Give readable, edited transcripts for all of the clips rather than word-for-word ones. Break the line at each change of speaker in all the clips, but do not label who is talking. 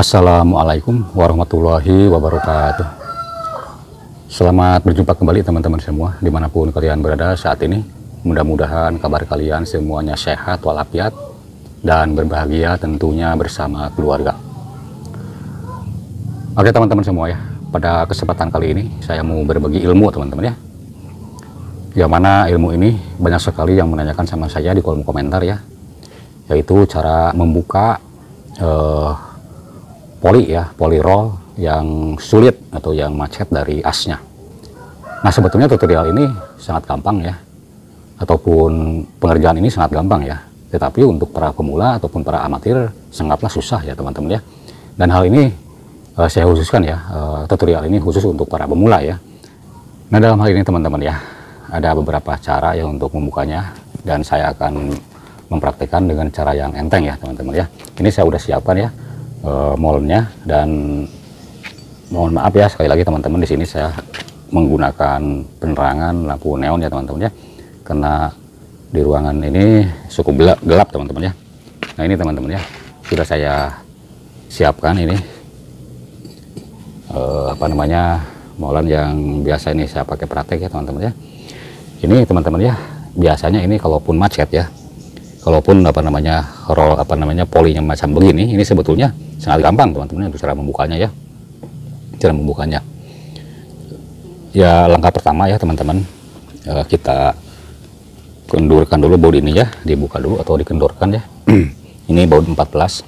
Assalamualaikum warahmatullahi wabarakatuh. Selamat berjumpa kembali teman-teman semua dimanapun kalian berada saat ini. Mudah-mudahan kabar kalian semuanya sehat walafiat dan berbahagia tentunya bersama keluarga. Oke teman-teman semua ya, pada kesempatan kali ini saya mau berbagi ilmu teman-teman ya. Yang mana ilmu ini banyak sekali yang menanyakan sama saya di kolom komentar ya, yaitu cara membuka polyroll yang sulit atau yang macet dari asnya. Nah sebetulnya tutorial ini sangat gampang ya, ataupun pengerjaan ini sangat gampang ya, tetapi untuk para pemula ataupun para amatir sangatlah susah ya teman-teman ya. Dan hal ini saya khususkan ya, tutorial ini khusus untuk para pemula ya. Nah dalam hal ini teman-teman ya, ada beberapa cara ya untuk membukanya, dan saya akan mempraktikkan dengan cara yang enteng ya teman-teman ya. Ini saya udah siapkan ya moldnya, dan mohon maaf ya sekali lagi teman-teman, di sini saya menggunakan penerangan lampu neon ya teman-teman ya, karena di ruangan ini cukup gelap teman-teman ya. Nah ini teman-teman ya, sudah saya siapkan ini molen yang biasa ini saya pakai praktek ya teman-teman ya. Ini teman-teman ya, biasanya ini kalaupun macet ya, kalaupun polinya macam begini, ini sebetulnya sangat gampang teman-teman untuk cara membukanya ya. Cara membukanya ya, langkah pertama ya teman-teman, kita kendorkan dulu baut ini ya, dibuka dulu atau dikendorkan ya. Ini baut 14.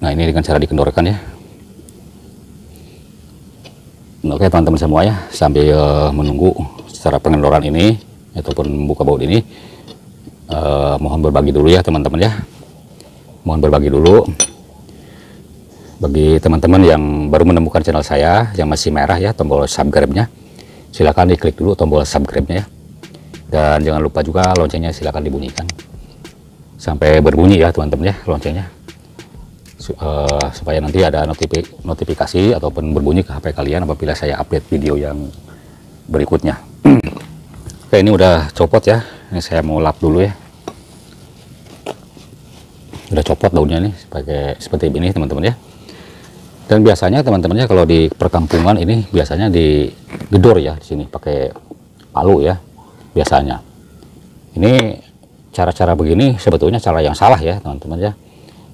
Nah ini dengan cara dikendorkan ya. Oke teman-teman semua ya, sambil menunggu secara pengendoran ini ataupun membuka baut ini, mohon berbagi dulu ya teman-teman ya. Mohon berbagi dulu bagi teman-teman yang baru menemukan channel saya yang masih merah ya, tombol subscribe-nya silahkan diklik dulu tombol subscribe-nya ya, dan jangan lupa juga loncengnya silahkan dibunyikan sampai berbunyi ya teman-teman ya loncengnya, supaya nanti ada notifikasi ataupun berbunyi ke HP kalian apabila saya update video yang berikutnya. Oke, ini udah copot ya, ini saya mau lap dulu ya. Udah copot daunnya nih seperti ini teman-teman ya. Dan biasanya teman-teman ya, kalau di perkampungan ini biasanya digedor ya di sini pakai palu ya biasanya. Ini cara-cara begini sebetulnya cara yang salah ya teman-teman ya.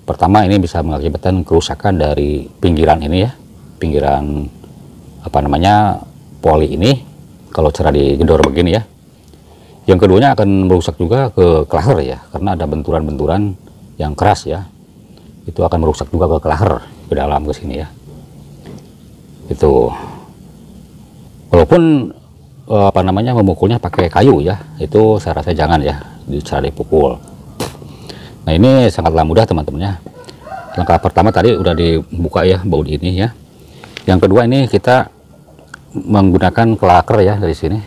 Pertama, ini bisa mengakibatkan kerusakan dari pinggiran ini ya, pinggiran poli ini kalau cara digedor begini ya. Yang keduanya akan merusak juga ke klaher ya, karena ada benturan-benturan yang keras ya, itu akan merusak juga ke klaher ke dalam ke sini ya. Itu walaupun memukulnya pakai kayu ya, itu saya rasa jangan ya cara dipukul. Nah ini sangatlah mudah teman-teman ya. Langkah pertama tadi udah dibuka ya baut ini ya. Yang kedua ini kita menggunakan klaker ya dari sini,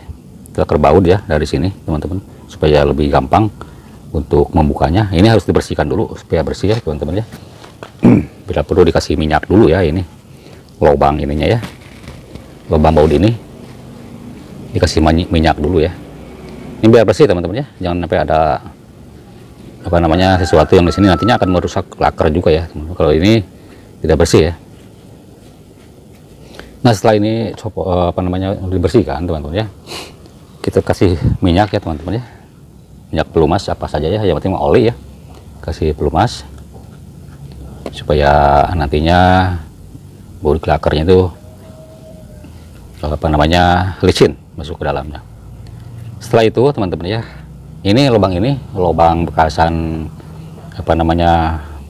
klaker baut ya dari sini teman-teman, supaya lebih gampang untuk membukanya. Ini harus dibersihkan dulu supaya bersih ya teman-teman ya. Bila perlu dikasih minyak dulu ya, ini lubang ininya ya, lubang baut ini dikasih minyak dulu ya. Ini biar bersih teman-teman ya, jangan sampai ada sesuatu yang di sini nantinya akan merusak laker juga ya teman-teman, kalau ini tidak bersih ya. Nah setelah ini dibersihkan teman-teman ya, kita kasih minyak ya teman-teman ya, minyak pelumas apa saja ya, yang penting oli ya, kasih pelumas supaya nantinya baut klakernya itu licin masuk ke dalamnya. Setelah itu teman-teman ya, ini lubang bekasan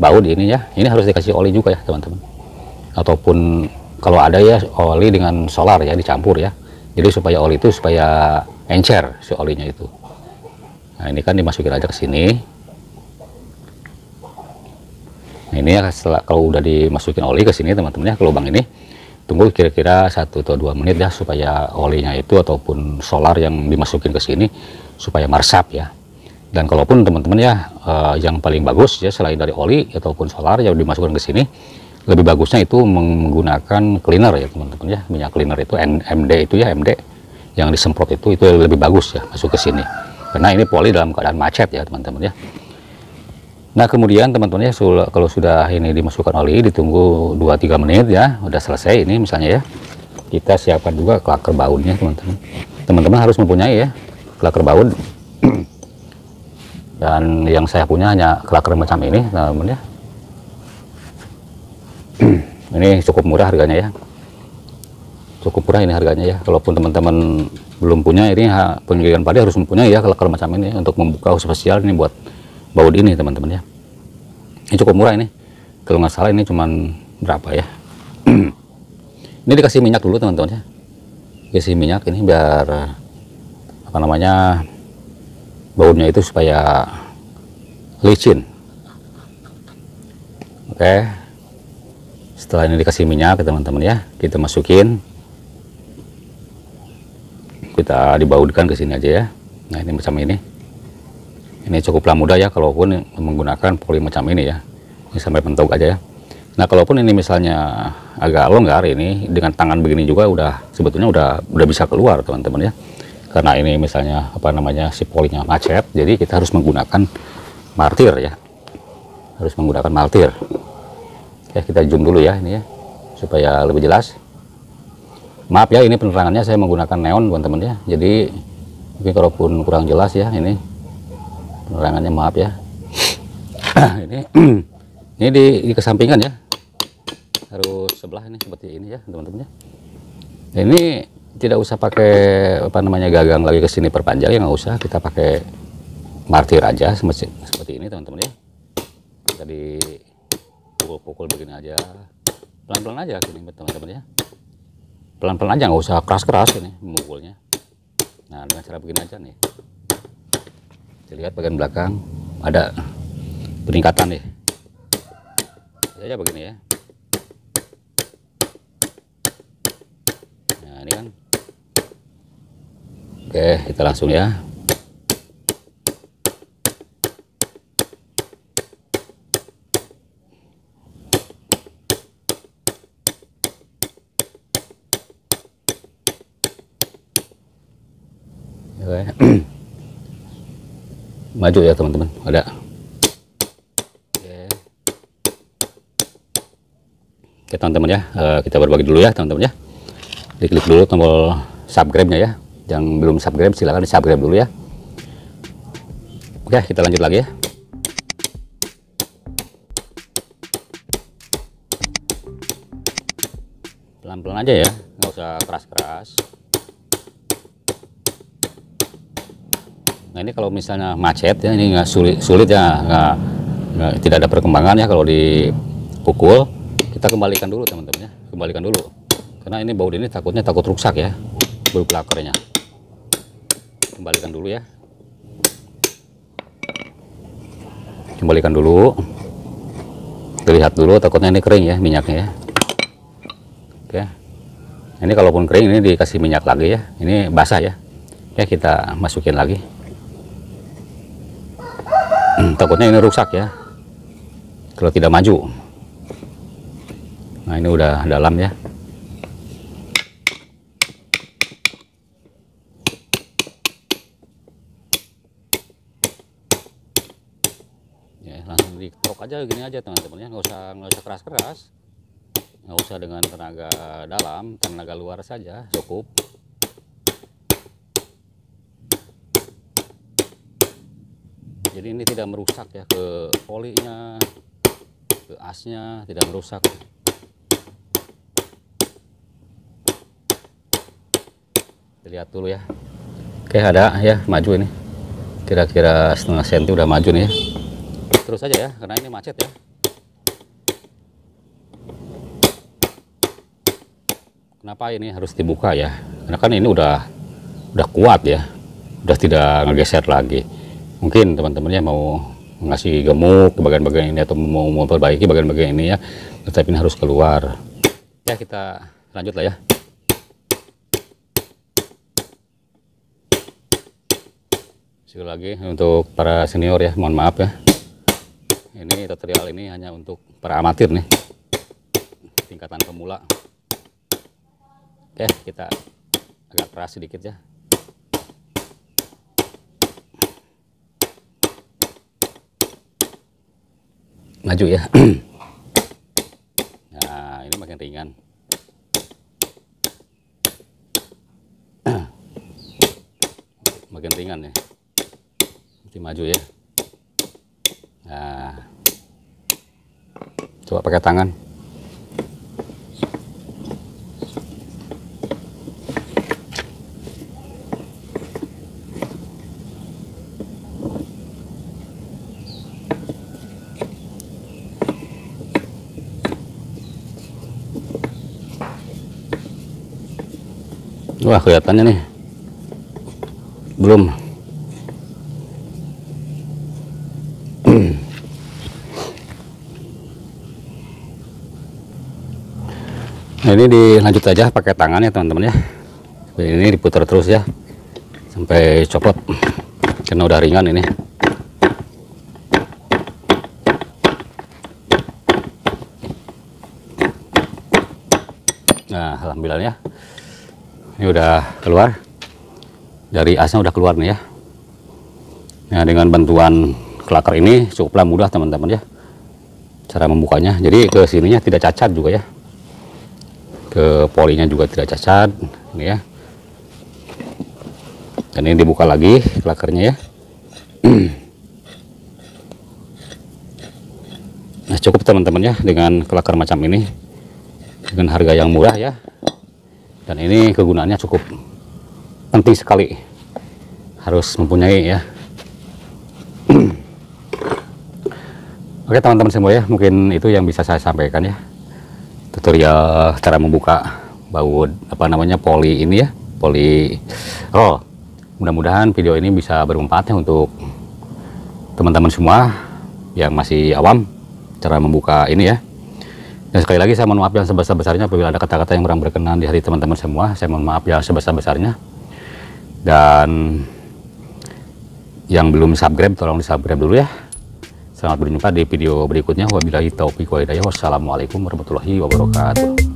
baut ini ya, ini harus dikasih oli juga ya teman-teman, ataupun kalau ada ya oli dengan solar ya dicampur ya, jadi supaya oli itu supaya encer si olinya itu. Nah ini kan dimasukin aja ke sini. Nah ini ya, setelah kalau udah dimasukin oli ke sini teman-teman ya, ke lubang ini, tunggu kira-kira 1 atau 2 menit ya, supaya olinya itu ataupun solar yang dimasukin ke sini supaya meresap ya. Dan kalaupun teman-teman ya, yang paling bagus ya selain dari oli ataupun solar yang dimasukkan ke sini, lebih bagusnya itu menggunakan cleaner ya teman-teman ya. Minyak cleaner itu MD itu ya, MD yang disemprot itu lebih bagus ya masuk ke sini, karena ini poli dalam keadaan macet ya teman-teman ya. Nah kemudian teman-teman ya, kalau sudah ini dimasukkan oli, ditunggu 2-3 menit ya, udah selesai ini misalnya ya. Kita siapkan juga klaker bautnya teman-teman. Teman-teman harus mempunyai ya klaker baut. Dan yang saya punya hanya klaker macam ini teman-teman ya. Ini cukup murah harganya ya. Cukup murah ini harganya ya. Kalaupun teman-teman belum punya, ini penggilingan padi harus mempunyai ya klaker macam ini untuk membuka spesial ini buat baut ini teman-teman ya. Ini cukup murah ini, kalau nggak salah ini cuman berapa ya. Ini dikasih minyak dulu teman-teman ya, kasih minyak ini biar apa namanya, bautnya itu supaya licin. Oke, setelah ini dikasih minyak teman-teman ya, kita masukin, kita dibautkan ke sini aja ya. Nah ini macam ini cukuplah mudah ya, kalaupun menggunakan poli macam ini ya. Ini sampai mentok aja ya. Nah kalaupun ini misalnya agak longgar, ini dengan tangan begini juga sebetulnya udah bisa keluar teman-teman ya. Karena ini misalnya apa namanya, si polinya macet, jadi kita harus menggunakan martir ya. Harus menggunakan martir. Ya kita zoom dulu ya ini ya, supaya lebih jelas. Maaf ya, ini penerangannya saya menggunakan neon teman-teman ya. Jadi mungkin kalaupun kurang jelas ya ini penerangannya, maaf ya. ini di kesampingan ya, harus sebelah ini seperti ini ya teman-teman ya. Ini tidak usah pakai apa namanya gagang lagi ke sini perpanjang ya, nggak usah, kita pakai martir aja seperti ini teman-teman ya. Kita dipukul-pukul begini aja, pelan-pelan aja gini teman-teman ya, pelan-pelan aja, nggak usah keras-keras ini memukulnya. Nah dengan cara begini aja nih, lihat bagian belakang ada peningkatan nih ya, begini ya. Nah ini kan, oke kita langsung ya. Oke. Maju ya teman-teman, ada. Oke teman-teman ya, kita berbagi dulu ya teman-teman ya. Diklik dulu tombol subscribe-nya ya. Yang belum subscribe silahkan di subscribe dulu ya. Oke kita lanjut lagi ya. Pelan-pelan aja ya, nggak usah keras-keras. Nah ini kalau misalnya macet ya, ini nggak sulit ya, tidak ada perkembangan ya kalau dipukul. Kita kembalikan dulu teman-teman ya, kembalikan dulu, karena ini baut ini takut rusak ya, baut klakernya. Kembalikan dulu ya, kembalikan dulu, dilihat dulu, takutnya ini kering ya minyaknya ya. Oke, ini kalaupun kering ini dikasih minyak lagi ya, ini basah ya. Ya kita masukin lagi. Takutnya ini rusak ya kalau tidak maju. Nah ini udah dalam ya. Ya langsung diketok aja gini aja teman-teman ya, nggak usah keras-keras, nggak usah dengan tenaga dalam, tenaga luar saja cukup. Jadi ini tidak merusak ya, ke polinya, ke asnya tidak merusak. Lihat dulu ya. Oke ada ya, maju ini. Kira-kira setengah senti udah maju nih ya. Terus aja ya, karena ini macet ya. Kenapa ini harus dibuka ya? Karena kan ini udah kuat ya, udah tidak ngegeser lagi. Mungkin teman-temannya mau ngasih gemuk ke bagian-bagian ini atau mau memperbaiki bagian-bagian ini ya, tetapi ini harus keluar ya. Kita lanjut lah ya. Sekali lagi untuk para senior ya, mohon maaf ya, ini tutorial ini hanya untuk para amatir nih, tingkatan pemula. Oke kita agak keras sedikit ya. maju ya. Nah, ini makin ringan. Makin ringan ya. Mesti maju ya. Nah, coba pakai tangan. Wah, kelihatannya nih belum. Nah, ini dilanjut aja pakai tangan ya teman-teman ya. Ini diputar terus ya sampai copot karena udah ringan ini. Nah, alhamdulillah ya. Ini udah keluar, dari asnya udah keluar nih ya. Nah, dengan bantuan kelakar ini cukuplah mudah teman-teman ya cara membukanya. Jadi ke sininya tidak cacat juga ya, ke polinya juga tidak cacat ini ya. Dan ini dibuka lagi kelakarnya ya. Nah, cukup teman-teman ya dengan kelakar macam ini dengan harga yang murah ya. Dan ini kegunaannya cukup penting sekali, harus mempunyai ya. Oke teman-teman semua ya, mungkin itu yang bisa saya sampaikan ya, tutorial cara membuka baut apa namanya poli ini ya, poli. Oh, mudah-mudahan video ini bisa bermanfaat ya untuk teman-teman semua yang masih awam cara membuka ini ya. Dan sekali lagi saya mohon maaf yang sebesar-besarnya apabila ada kata-kata yang kurang berkenan di hati teman-teman semua. Saya mohon maaf yang sebesar-besarnya. Dan yang belum subscribe tolong di subscribe dulu ya. Selamat berjumpa di video berikutnya. Wabillahi taufiq wa hidayah. Wassalamualaikum warahmatullahi wabarakatuh.